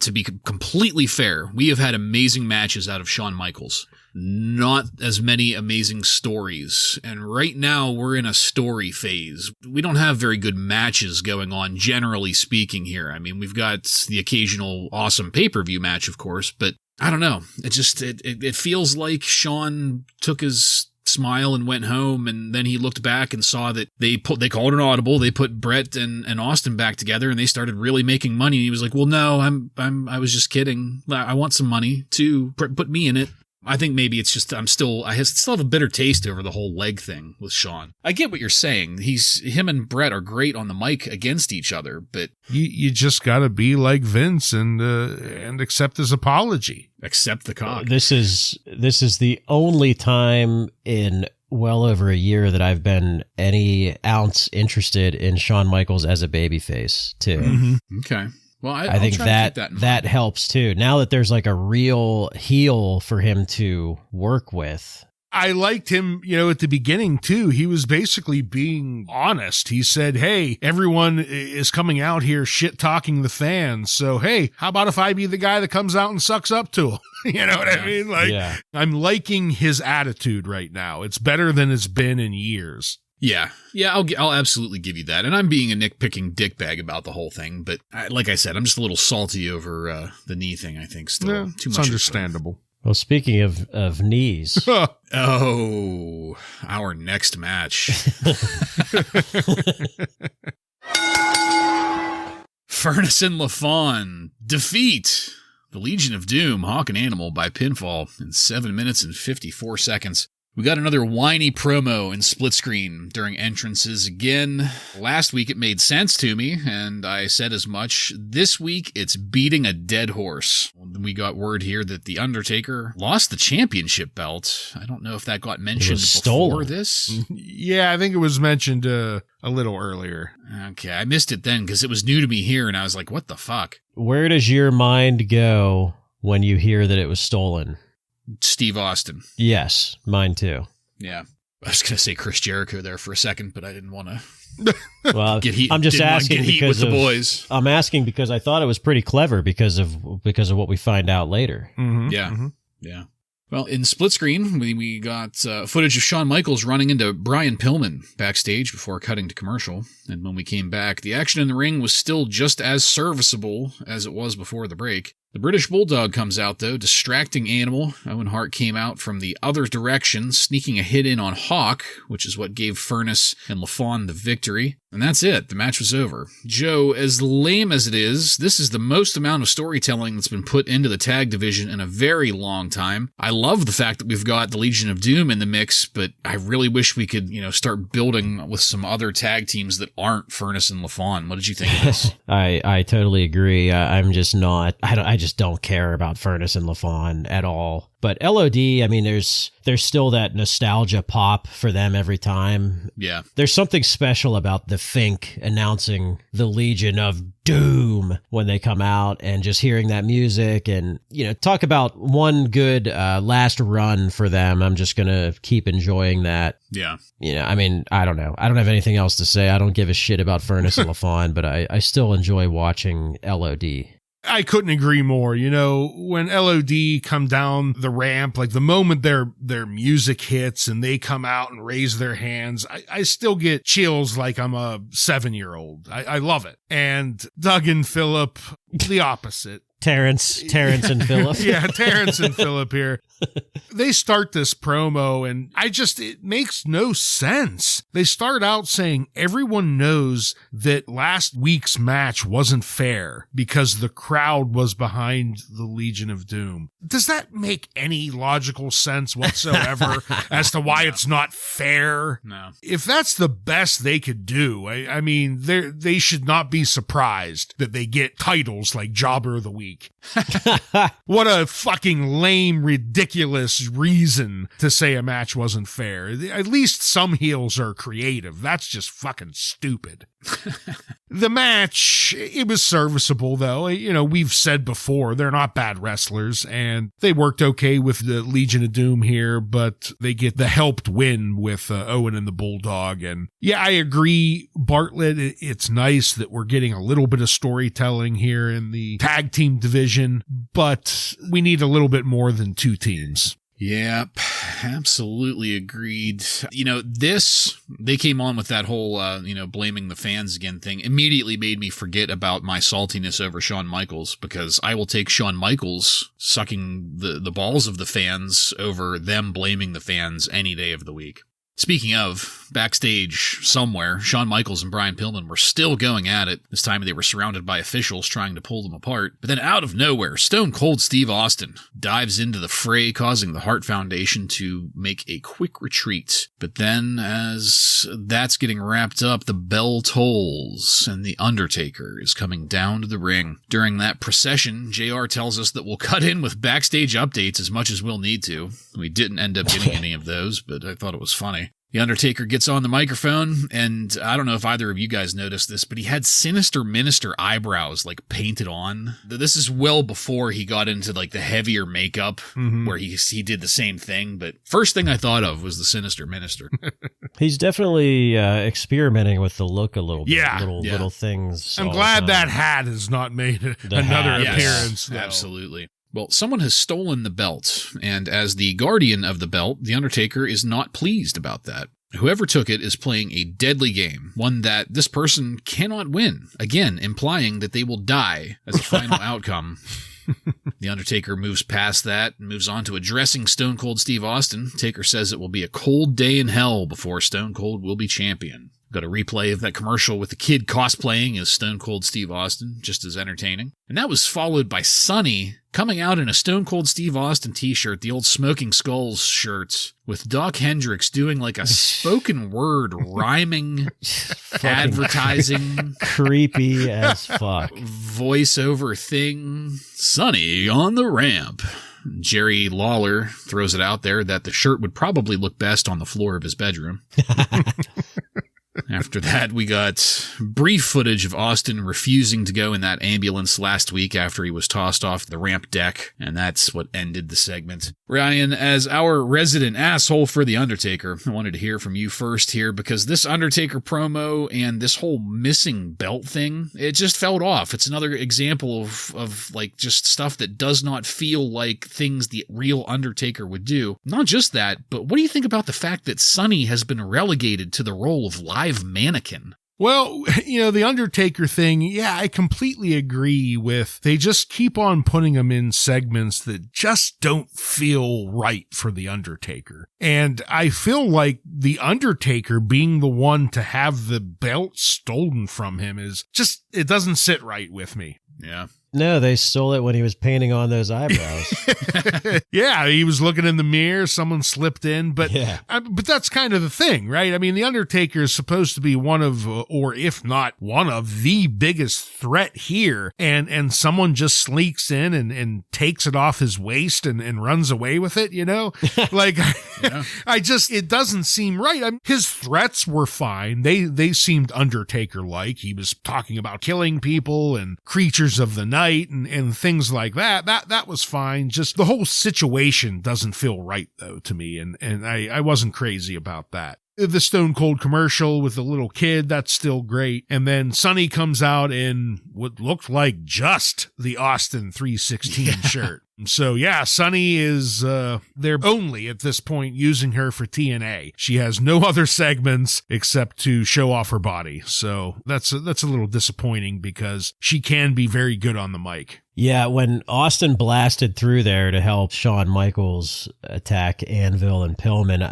to be completely fair, we have had amazing matches out of Shawn Michaels. Not as many amazing stories. And right now we're in a story phase. We don't have very good matches going on, generally speaking here. I mean, we've got the occasional awesome pay-per-view match, of course, but I don't know. It feels like Shawn took his smile and went home, and then he looked back and saw that they called an audible. They put Bret and Austin back together, and they started really making money. And he was like, "Well, no, I was just kidding. I want some money too. Put me in it." I think maybe it's just I still have a bitter taste over the whole leg thing with Shawn. I get what you're saying. Him and Bret are great on the mic against each other, but you just got to be like Vince and accept his apology. Accept the cock. This is the only time in well over a year that I've been any ounce interested in Shawn Michaels as a babyface too. Mm-hmm. Okay. Well, I think that helps too. Now that there's like a real heel for him to work with. I liked him, at the beginning too. He was basically being honest. He said, "Hey, everyone is coming out here shit talking the fans. So, hey, how about if I be the guy that comes out and sucks up to them?" You know what I mean? I'm liking his attitude right now. It's better than it's been in years. Yeah, I'll absolutely give you that. And I'm being a nitpicking dickbag about the whole thing, but like I said, I'm just a little salty over the knee thing, I think, still. Yeah, too much. It's understandable. Well, speaking of knees. Oh, our next match. Furnace and LaFawn defeat the Legion of Doom, Hawk and Animal, by pinfall in 7 minutes and 54 seconds. We got another whiny promo in split screen during entrances again. Last week it made sense to me, and I said as much. This week it's beating a dead horse. We got word here that The Undertaker lost the championship belt. I don't know if that got mentioned before this. Yeah, I think it was mentioned a little earlier. Okay, I missed it then because it was new to me here, and I was like, what the fuck? Where does your mind go when you hear that it was stolen? Steve Austin. Yes, mine too. Yeah. I was going to say Chris Jericho there for a second, but I didn't want to well, get heat. I'm just asking because with the boys. I'm asking because I thought it was pretty clever because of what we find out later. Mm-hmm. Yeah. Mm-hmm. Yeah. Well, in split screen, we got footage of Shawn Michaels running into Brian Pillman backstage before cutting to commercial. And when we came back, the action in the ring was still just as serviceable as it was before the break. The British Bulldog comes out, though, distracting Animal. Owen Hart came out from the other direction, sneaking a hit in on Hawk, which is what gave Furnace and LaFawn the victory. And that's it. The match was over. Joe, as lame as it is, this is the most amount of storytelling that's been put into the tag division in a very long time. I love the fact that we've got the Legion of Doom in the mix, but I really wish we could, start building with some other tag teams that aren't Furnace and LaFawn. What did you think of this? I totally agree. I'm just not. I just don't care about Furnace and LaFawn at all. But LOD, I mean, there's still that nostalgia pop for them every time. Yeah. There's something special about the Fink announcing the Legion of Doom when they come out and just hearing that music and, talk about one good last run for them. I'm just going to keep enjoying that. Yeah. I mean, I don't know. I don't have anything else to say. I don't give a shit about Furnace and LaFawn, but I still enjoy watching LOD. I couldn't agree more. When LOD come down the ramp, like the moment their music hits and they come out and raise their hands, I still get chills like I'm a 7-year-old. I love it. And Doug and Phillip, the opposite. Terrence and Phillip. Yeah, Terrence and Phillip here. They start this promo and it makes no sense. They start out saying everyone knows that last week's match wasn't fair because the crowd was behind the Legion of Doom. Does that make any logical sense whatsoever as to why it's not fair? No. If that's the best they could do, I mean, they should not be surprised that they get titles like Jobber of the Week. What a fucking lame, ridiculous reason to say a match wasn't fair. At least some heels are creative. That's just fucking stupid. The match, it was serviceable, though. You know, we've said before, they're not bad wrestlers, and they worked okay with the Legion of Doom here, but they get the helped win with Owen and the Bulldog. And yeah, I agree, Bartlett, it's nice that we're getting a little bit of storytelling here in the tag team division, but we need a little bit more than two teams. Yep, absolutely agreed. You know, they came on with that whole, blaming the fans again thing, immediately made me forget about my saltiness over Shawn Michaels, because I will take Shawn Michaels sucking the balls of the fans over them blaming the fans any day of the week. Speaking of, backstage somewhere, Shawn Michaels and Brian Pillman were still going at it. This time they were surrounded by officials trying to pull them apart. But then out of nowhere, Stone Cold Steve Austin dives into the fray, causing the Hart Foundation to make a quick retreat. But then, as that's getting wrapped up, the bell tolls, and the Undertaker is coming down to the ring. During that procession, JR tells us that we'll cut in with backstage updates as much as we'll need to. We didn't end up getting any of those, but I thought it was funny. The Undertaker gets on the microphone, and I don't know if either of you guys noticed this, but he had Sinister Minister eyebrows, like, painted on. This is well before he got into, like, the heavier makeup, where he did the same thing, but first thing I thought of was the Sinister Minister. He's definitely experimenting with the look a little bit. Yeah. Little things. I'm glad that hat has not made another appearance. Yes, absolutely. Well, someone has stolen the belt, and as the guardian of the belt, The Undertaker is not pleased about that. Whoever took it is playing a deadly game, one that this person cannot win, again implying that they will die as a final outcome. The Undertaker moves past that and moves on to addressing Stone Cold Steve Austin. Taker says it will be a cold day in hell before Stone Cold will be champion. Got a replay of that commercial with the kid cosplaying as Stone Cold Steve Austin, just as entertaining. And that was followed by Sonny coming out in a Stone Cold Steve Austin t-shirt, the old Smoking Skulls shirt, with Doc Hendricks doing like a spoken word rhyming advertising. Creepy as fuck. Voiceover thing. Sonny on the ramp. Jerry Lawler throws it out there that the shirt would probably look best on the floor of his bedroom. After that, we got brief footage of Austin refusing to go in that ambulance last week after he was tossed off the ramp deck, and that's what ended the segment. Ryan, as our resident asshole for The Undertaker, I wanted to hear from you first here, because this Undertaker promo and this whole missing belt thing, it just felt off. It's another example of like just stuff that does not feel like things the real Undertaker would do. Not just that, but what do you think about the fact that Sonny has been relegated to the role of live mannequin? Well, the Undertaker thing, yeah, I completely agree with. They just keep on putting him in segments that just don't feel right for the Undertaker. And I feel like the Undertaker being the one to have the belt stolen from him is just, it doesn't sit right with me. Yeah. No, they stole it when he was painting on those eyebrows. Yeah, he was looking in the mirror, someone slipped in, but that's kind of the thing, right? I mean, The Undertaker is supposed to be one of, or if not one of, the biggest threat here, and someone just sneaks in and takes it off his waist and runs away with it, Like, it doesn't seem right. I mean, his threats were fine. They seemed Undertaker-like. He was talking about killing people and creatures of the night and things like that. That was fine. Just the whole situation doesn't feel right, though, to me, and I wasn't crazy about that. The Stone Cold commercial with the little kid, that's still great. And then Sonny comes out in what looked like just the Austin 316 shirt. So yeah, Sonny is they're only at this point using her for TNA. She has no other segments except to show off her body. So that's a little disappointing because she can be very good on the mic. Yeah, when Austin blasted through there to help Shawn Michaels attack Anvil and Pillman,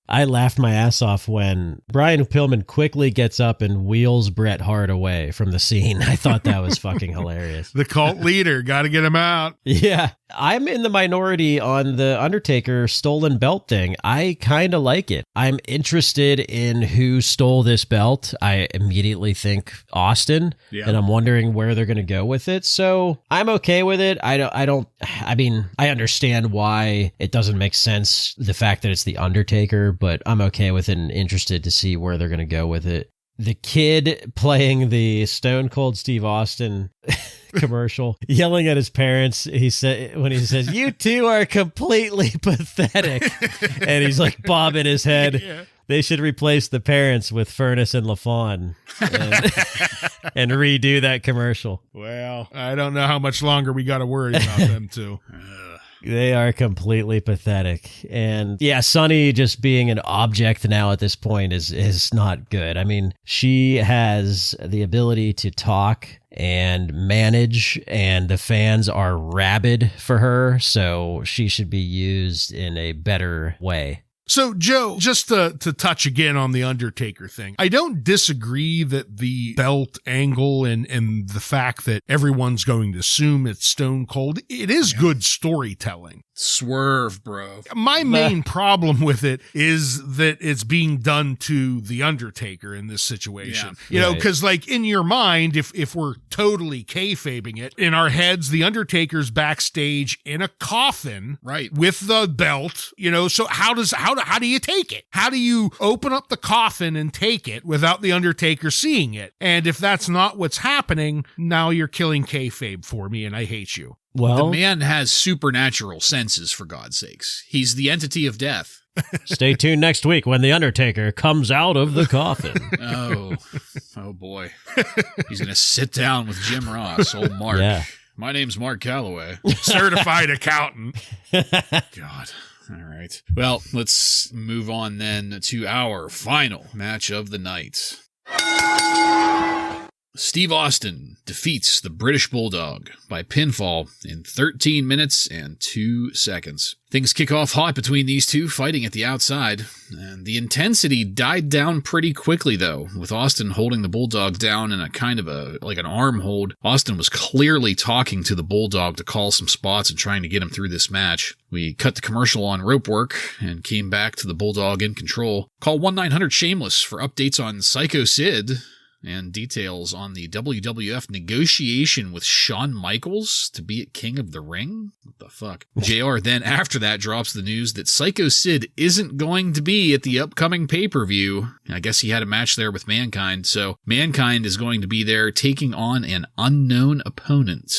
I laughed my ass off when Brian Pillman quickly gets up and wheels Bret Hart away from the scene. I thought that was fucking hilarious. The cult leader, got to get him out. Yeah, I'm in the minority on the Undertaker stolen belt thing. I kind of like it. I'm interested in who stole this belt. I immediately think Austin, and I'm wondering where they're going to go with it. So I'm okay with it. I mean, I understand why it doesn't make sense, the fact that it's the Undertaker, but I'm okay with it and interested to see where they're going to go with it. The kid playing the Stone Cold Steve Austin commercial, yelling at his parents. He says, "You two are completely pathetic," and he's like bobbing his head. Yeah. They should replace the parents with Furnace and LaFawn and redo that commercial. Well, I don't know how much longer we got to worry about them two. They are completely pathetic. And yeah, Sonny just being an object now at this point is not good. I mean, she has the ability to talk and manage, and the fans are rabid for her, so she should be used in a better way. So, Joe, just to touch again on the Undertaker thing, I don't disagree that the belt angle and the fact that everyone's going to assume it's Stone Cold, it is good storytelling. Swerve, bro. My main problem with it is that it's being done to the Undertaker in this situation. Yeah. You know, because like in your mind, if we're totally kayfabing it, in our heads, the Undertaker's backstage in a coffin, right, with the belt. You know, so how do you take it? How do you open up the coffin and take it without the Undertaker seeing it? And if that's not what's happening, now you're killing kayfabe for me, and I hate you. Well, the man has supernatural senses, for God's sakes. He's the entity of death. Stay tuned next week when the Undertaker comes out of the coffin. Oh boy. He's going to sit down with Jim Ross, old Mark. Yeah. My name's Mark Calloway. Certified accountant. God. All right. Well, let's move on then to our final match of the night. Steve Austin defeats the British Bulldog by pinfall in 13 minutes and 2 seconds. Things kick off hot between these two, fighting at the outside, and the intensity died down pretty quickly, though, with Austin holding the Bulldog down in a kind of like an arm hold. Austin was clearly talking to the Bulldog to call some spots and trying to get him through this match. We cut the commercial on rope work and came back to the Bulldog in control. Call 1-900-SHAMELESS for updates on Psycho Sid and details on the WWF negotiation with Shawn Michaels to be King of the Ring? What the fuck? JR then after that drops the news that Psycho Sid isn't going to be at the upcoming pay-per-view. I guess he had a match there with Mankind, so Mankind is going to be there taking on an unknown opponent.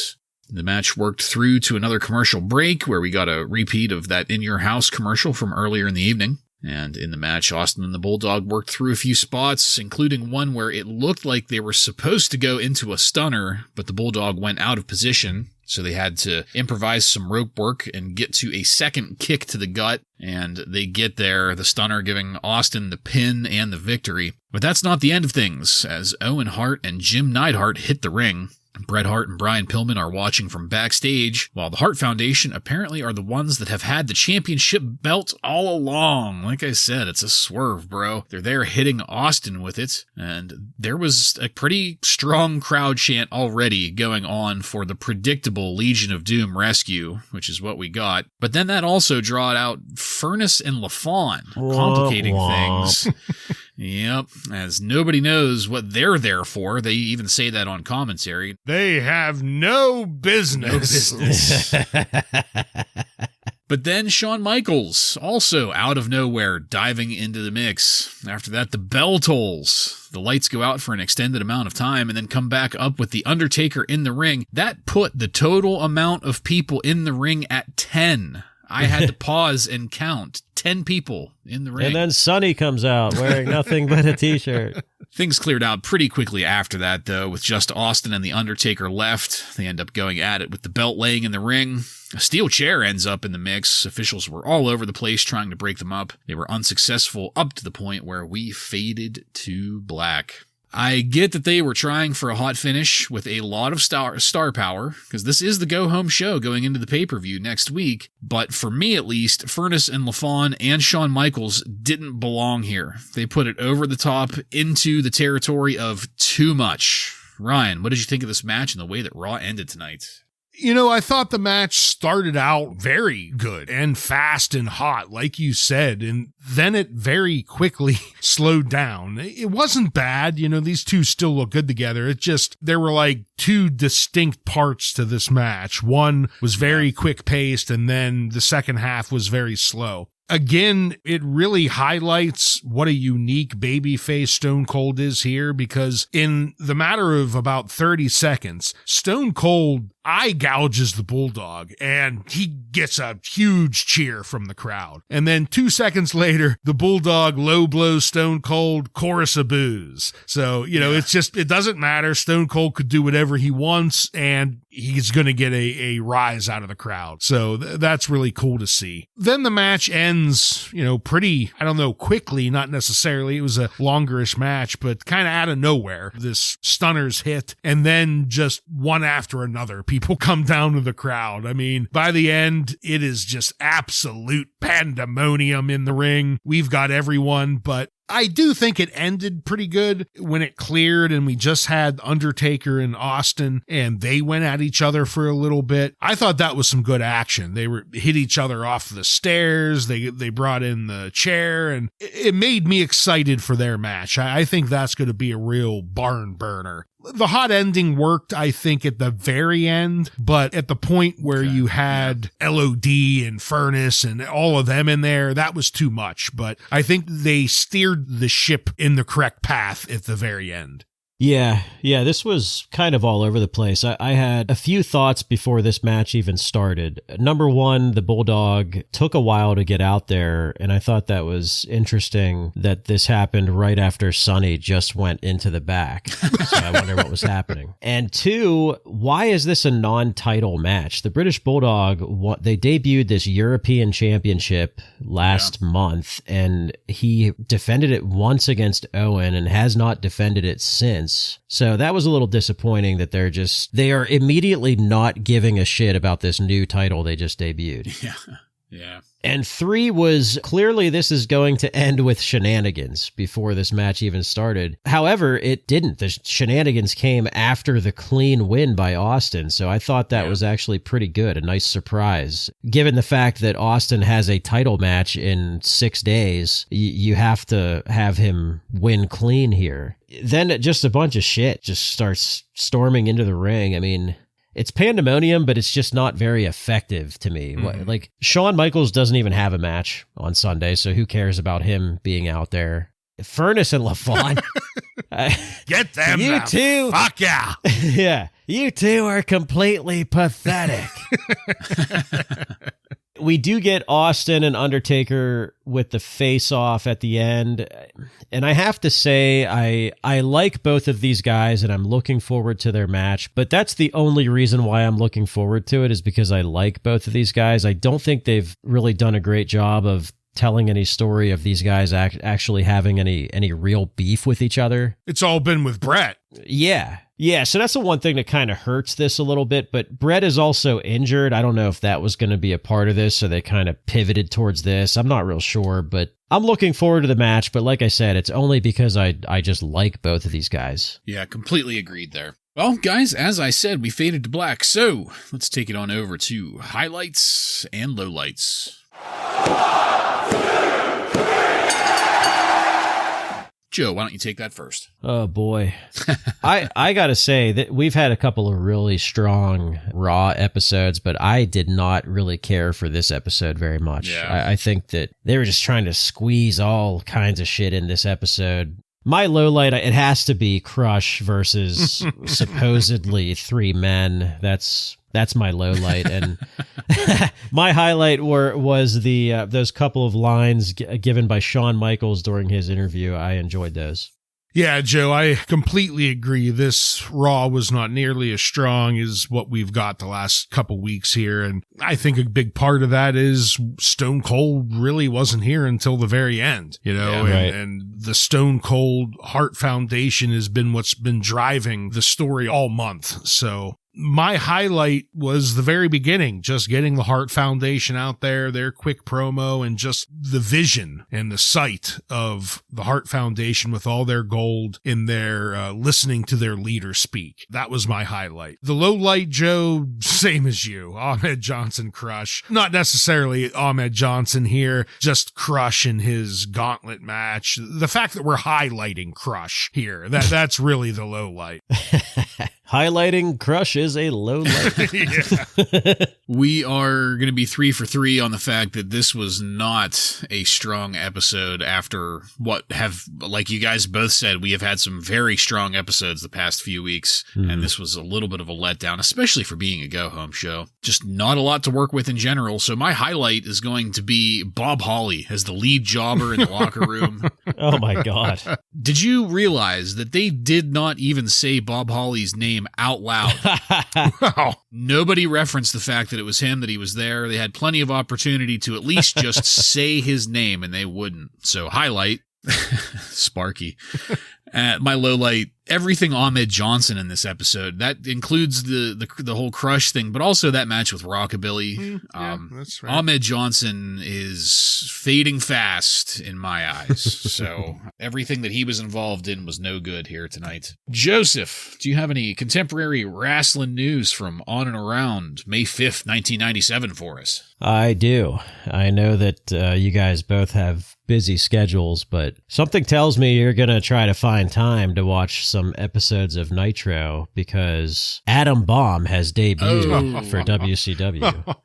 The match worked through to another commercial break where we got a repeat of that In Your House commercial from earlier in the evening. And in the match, Austin and the Bulldog worked through a few spots, including one where it looked like they were supposed to go into a stunner, but the Bulldog went out of position, so they had to improvise some rope work and get to a second kick to the gut, and they get there, the stunner giving Austin the pin and the victory. But that's not the end of things, as Owen Hart and Jim Neidhart hit the ring. Bret Hart and Brian Pillman are watching from backstage, while the Hart Foundation apparently are the ones that have had the championship belt all along. Like I said, it's a swerve, bro. They're there hitting Austin with it, and there was a pretty strong crowd chant already going on for the predictable Legion of Doom rescue, which is what we got. But then that also drawed out Furnace and LaFawn, complicating things. Yep, as nobody knows what they're there for. They even say that on commentary. They have no business. No business. But then Shawn Michaels, also out of nowhere, diving into the mix. After that, the bell tolls. The lights go out for an extended amount of time and then come back up with the Undertaker in the ring. That put the total amount of people in the ring at 10. I had to pause and count. 10 people in the ring. And then Sonny comes out wearing nothing but a t-shirt. Things cleared out pretty quickly after that, though, with just Austin and The Undertaker left. They end up going at it with the belt laying in the ring. A steel chair ends up in the mix. Officials were all over the place trying to break them up. They were unsuccessful up to the point where we faded to black. I get that they were trying for a hot finish with a lot of star power, because this is the go-home show going into the pay-per-view next week, but for me at least, Furnas and LaFawn and Shawn Michaels didn't belong here. They put it over the top into the territory of too much. Ryan, what did you think of this match and the way that Raw ended tonight? You know, I thought the match started out very good and fast and hot, like you said, and then it very quickly slowed down. It wasn't bad. You know, these two still look good together. It just, there were like two distinct parts to this match. One was very quick paced, and then the second half was very slow. Again, it really highlights what a unique babyface Stone Cold is here, because in the matter of about 30 seconds, Stone Cold eye gouges the Bulldog and he gets a huge cheer from the crowd. And then 2 seconds later, the Bulldog low blows Stone Cold, chorus of boos. So, you know, it's just, it doesn't matter. Stone Cold could do whatever he wants and he's going to get a rise out of the crowd. So that's really cool to see. Then the match ends, you know, pretty, I don't know, quickly, not necessarily. It was a longerish match, but kind of out of nowhere. This stunners hit, and then just one after another, people come down to the crowd. I mean, by the end, it is just absolute pandemonium in the ring. We've got everyone, but I do think it ended pretty good when it cleared and we just had Undertaker and Austin and they went at each other for a little bit. I thought that was some good action. They hit each other off the stairs. They brought in the chair and it made me excited for their match. I think that's going to be a real barn burner. The hot ending worked, I think, at the very end, but at the point where you had LOD and Furnas and all of them in there, that was too much. But I think they steered the ship in the correct path at the very end. Yeah, this was kind of all over the place. I had a few thoughts before this match even started. Number one, the Bulldog took a while to get out there, and I thought that was interesting that this happened right after Sonny just went into the back. So I wonder what was happening. And two, why is this a non-title match? The British Bulldog, they debuted this European Championship last month, and he defended it once against Owen and has not defended it since. So that was a little disappointing that they are immediately not giving a shit about this new title they just debuted. Yeah. And three was clearly this is going to end with shenanigans before this match even started. However, it didn't. The shenanigans came after the clean win by Austin. So I thought that was actually pretty good. A nice surprise. Given the fact that Austin has a title match in 6 days, you have to have him win clean here. Then just a bunch of shit just starts storming into the ring. I mean, it's pandemonium, but it's just not very effective to me. Like, Shawn Michaels doesn't even have a match on Sunday, so who cares about him being out there? Furnas and LaFawn. Get them You now. two. Fuck yeah. Yeah. You two are completely pathetic. We do get Austin and Undertaker with the face-off at the end. And I have to say, I like both of these guys, and I'm looking forward to their match. But that's the only reason why I'm looking forward to it, is because I like both of these guys. I don't think they've really done a great job of telling any story of these guys actually having any real beef with each other. It's all been with Brett. Yeah, so that's the one thing that kind of hurts this a little bit, but Brett is also injured. I don't know if that was going to be a part of this, so they kind of pivoted towards this. I'm not real sure, but I'm looking forward to the match, but like I said, it's only because I just like both of these guys. Yeah, completely agreed there. Well, guys, as I said, we faded to black, so let's take it on over to highlights and lowlights. Joe, why don't you take that first? Oh, boy. I got to say that we've had a couple of really strong Raw episodes, but I did not really care for this episode very much. Yeah. I think that they were just trying to squeeze all kinds of shit in this episode. My lowlight, it has to be Crush versus supposedly three men. That's That's my low light. And my highlight was those couple of lines given by Shawn Michaels during his interview. I enjoyed those. Yeah, Joe, I completely agree. This Raw was not nearly as strong as what we've got the last couple weeks here. And I think a big part of that is Stone Cold really wasn't here until the very end, you know, and the Stone Cold Heart Foundation has been what's been driving the story all month. So my highlight was the very beginning, just getting the Heart Foundation out there, their quick promo, and just the vision and the sight of the Heart Foundation with all their gold in there, listening to their leader speak. That was my highlight. The low light, Joe, same as you. Ahmed Johnson crush. Not necessarily Ahmed Johnson here, just Crush in his gauntlet match. The fact that we're highlighting Crush here, that's really the low light. Highlighting Crush is a low light. We are going to be 3 for 3 on the fact that this was not a strong episode after what have, like you guys both said, we have had some very strong episodes the past few weeks, and this was a little bit of a letdown, especially for being a go-home show. Just not a lot to work with in general, so my highlight is going to be Bob Holly as the lead jobber in the locker room. Oh my God. Did you realize that they did not even say Bob Holly's name out loud? Wow. Nobody referenced the fact that it was him, that he was there. They had plenty of opportunity to at least just say his name, and they wouldn't. So highlight, Sparky. My low light, everything Ahmed Johnson in this episode. That includes the whole Crush thing, but also that match with Rockabilly. That's right. Ahmed Johnson is fading fast in my eyes. So everything that he was involved in was no good here tonight. Joseph, do you have any contemporary wrestling news from on and around May 5th, 1997 for us? I do. I know that you guys both have busy schedules, but something tells me you're going to try to find time to watch some episodes of Nitro because Adam Bomb has debuted for WCW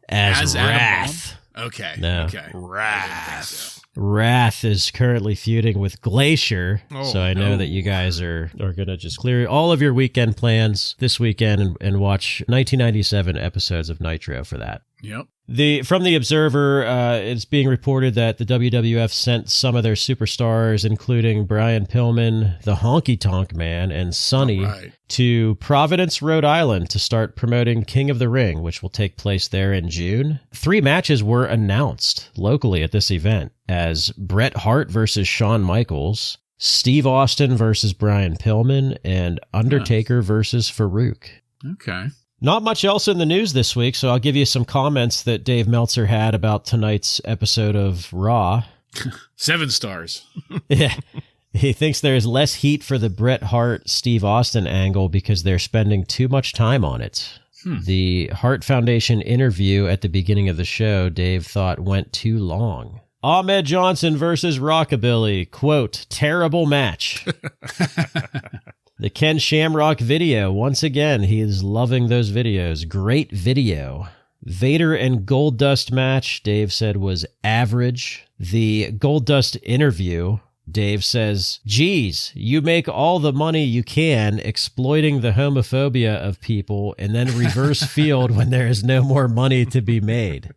as Wrath. Okay. No. Okay. Wrath. Wrath is currently feuding with Glacier, so I know that you guys are going to just clear all of your weekend plans this weekend and watch 1997 episodes of Nitro for that. Yep. From the Observer, it's being reported that the WWF sent some of their superstars, including Brian Pillman, the Honky Tonk Man, and Sonny, to Providence, Rhode Island to start promoting King of the Ring, which will take place there in June. 3 matches were announced locally at this event as Bret Hart versus Shawn Michaels, Steve Austin versus Brian Pillman, and Undertaker versus Farouk. Okay. Not much else in the news this week, so I'll give you some comments that Dave Meltzer had about tonight's episode of Raw. 7 stars. Yeah. He thinks there's less heat for the Bret Hart-Steve Austin angle because they're spending too much time on it. The Hart Foundation interview at the beginning of the show, Dave thought went too long. Ahmed Johnson versus Rockabilly, quote, terrible match. The Ken Shamrock video, once again, he is loving those videos. Great video. Vader and Goldust match, Dave said, was average. The Goldust interview, Dave says, geez, you make all the money you can exploiting the homophobia of people and then reverse field when there is no more money to be made.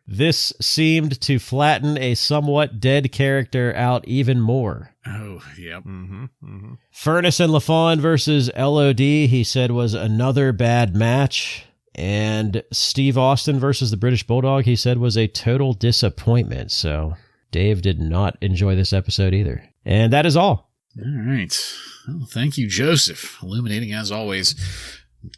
This seemed to flatten a somewhat dead character out even more. Oh, yep. Furnace and LaFawn versus LOD, he said, was another bad match. And Steve Austin versus the British Bulldog, he said, was a total disappointment. So Dave did not enjoy this episode either. And that is all. All right. Well, thank you, Joseph. Illuminating as always.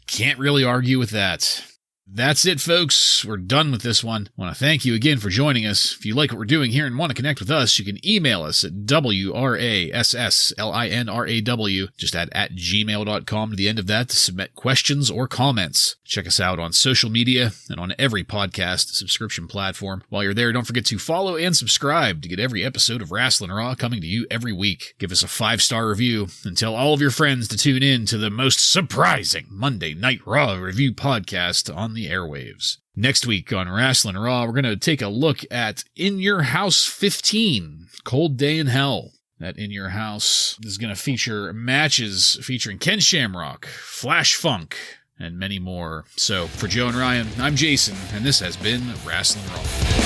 Can't really argue with that. That's it, folks. We're done with this one. I want to thank you again for joining us. If you like what we're doing here and want to connect with us, you can email us at WRASSLINRAW, just add @gmail.com to the end of that to submit questions or comments. Check us out on social media and on every podcast subscription platform. While you're there, don't forget to follow and subscribe to get every episode of Wrasslin Raw coming to you every week. Give us a 5-star review and tell all of your friends to tune in to the most surprising Monday Night Raw review podcast on the airwaves. Next week on Wrasslin Raw, we're going to take a look at In Your House 15, Cold Day in Hell. That In Your House is going to feature matches featuring Ken Shamrock, Flash Funk, and many more. So, for Joe and Ryan, I'm Jason, and this has been Wrasslin Raw.